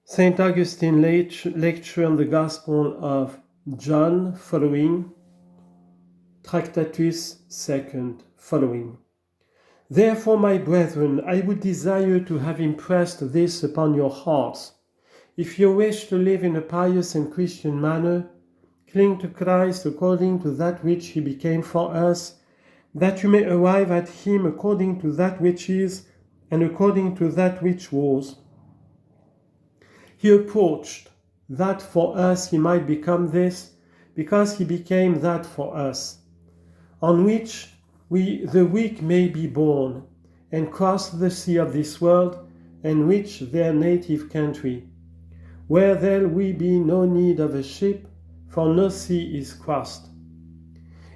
St. Augustine lecture on the Gospel of John following, Tractatus second following. Therefore, my brethren, I would desire to have impressed this upon your hearts. If you wish to live in a pious and Christian manner, cling to Christ according to that which he became for us, that you may arrive at him according to that which is, and according to that which was. He approached, that for us he might become this, because he became that for us, on which we the weak may be born, and cross the sea of this world, and reach their native country, where there will be no need of a ship, for no sea is crossed.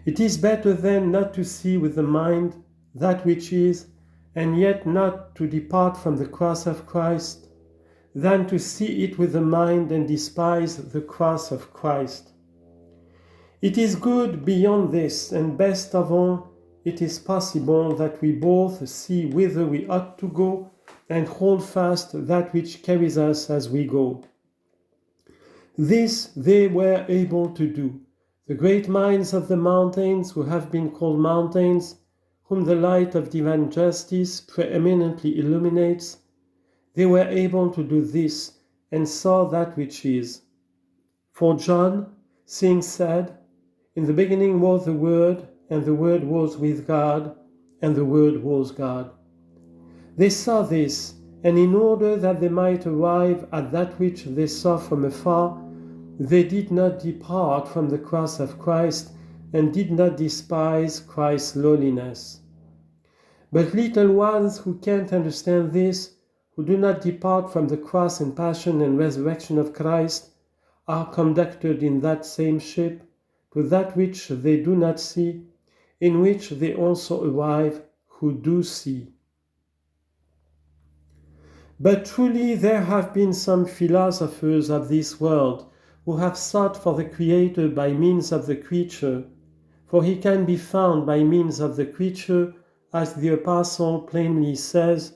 It is better then not to see with the mind that which is, and yet not to depart from the cross of Christ, than to see it with the mind and despise the cross of Christ. It is good beyond this, and best of all, it is possible that we both see whither we ought to go and hold fast that which carries us as we go. This they were able to do, the great minds of the mountains who have been called mountains, whom the light of divine justice preeminently illuminates. They were able to do this and saw that which is. For John, seeing said, in the beginning was the Word, and the Word was with God, and the Word was God. They saw this, and in order that they might arrive at that which they saw from afar, they did not depart from the cross of Christ, and did not despise Christ's lowliness. But little ones who can't understand this, who do not depart from the cross and passion and resurrection of Christ, are conducted in that same ship to that which they do not see, in which they also arrive who do see. But truly there have been some philosophers of this world who have sought for the Creator by means of the creature, for he can be found by means of the creature, as the Apostle plainly says,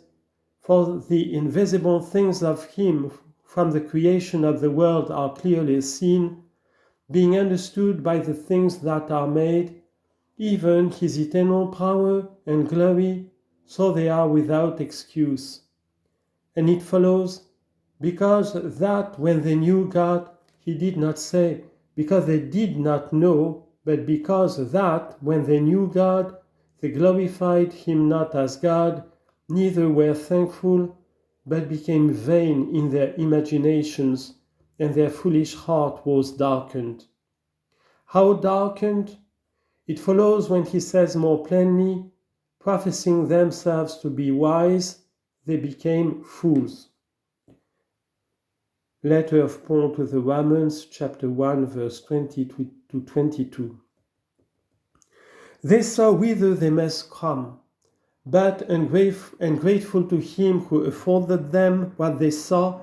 for the invisible things of him from the creation of the world are clearly seen, being understood by the things that are made, even his eternal power and glory, so they are without excuse. And it follows, because that when they knew God, he did not say, because they did not know, but because that when they knew God, they glorified him not as God, neither were thankful, but became vain in their imaginations, and their foolish heart was darkened. How darkened? It follows when he says more plainly, professing themselves to be wise, they became fools. Letter of Paul to the Romans, chapter 1, verse 20 to 22. They saw whither they must come, but ungrateful to him who afforded them what they saw,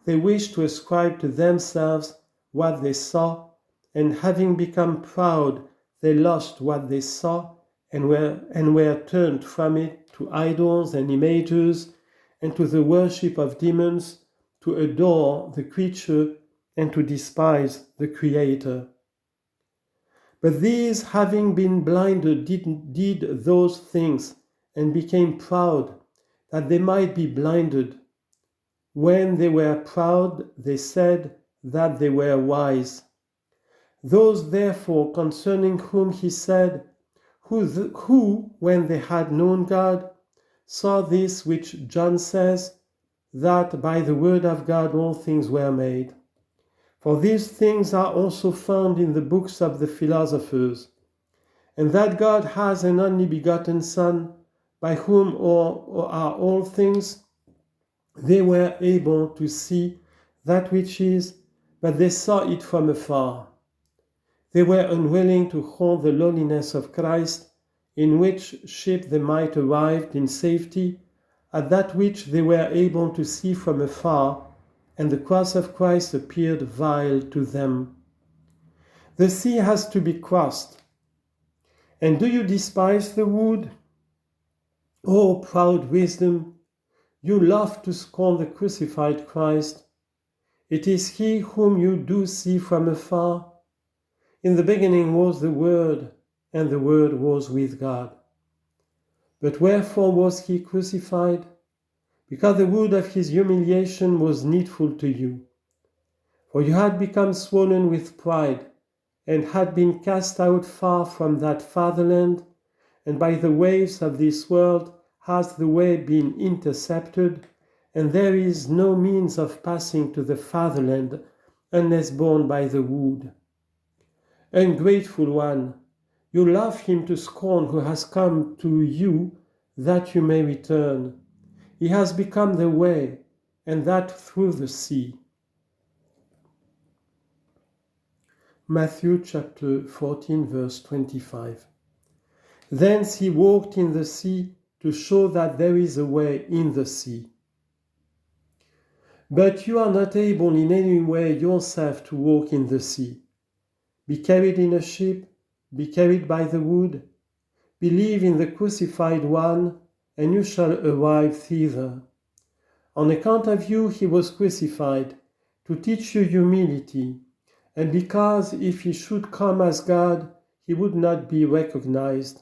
they wished to ascribe to themselves what they saw, and having become proud, they lost what they saw, and were turned from it to idols and images, and to the worship of demons, to adore the creature, and to despise the Creator. But these, having been blinded, did those things, and became proud, that they might be blinded. When they were proud, they said that they were wise. Those therefore concerning whom he said, who, when they had known God, saw this which John says, that by the word of God all things were made. For these things are also found in the books of the philosophers, and that God has an only begotten Son, by whom are all things, they were able to see that which is, but they saw it from afar. They were unwilling to hold the lowliness of Christ, in which ship they might arrive in safety, at that which they were able to see from afar, and the cross of Christ appeared vile to them. The sea has to be crossed. And do you despise the wood? O proud wisdom, you love to scorn the crucified Christ. It is he whom you do see from afar. In the beginning was the Word, and the Word was with God. But wherefore was he crucified? Because the wood of his humiliation was needful to you. For you had become swollen with pride, and had been cast out far from that fatherland, and by the waves of this world has the way been intercepted, and there is no means of passing to the fatherland unless borne by the wood. Ungrateful one, you laugh him to scorn who has come to you that you may return. He has become the way, and that through the sea. Matthew chapter 14, verse 25. Thence he walked in the sea to show that there is a way in the sea. But you are not able in any way yourself to walk in the sea. Be carried in a ship, be carried by the wood. Believe in the crucified one, and you shall arrive thither. On account of you he was crucified, to teach you humility, and because if he should come as God, he would not be recognized.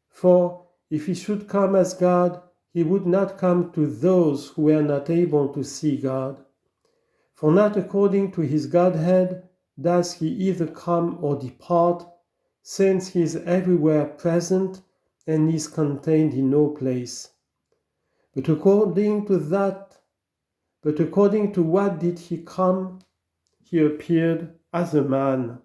For if he should come as God, he would not come to those who were not able to see God. For not according to his Godhead does he either come or depart, since he is everywhere present and is contained in no place. But according to what did he come? He appeared as a man.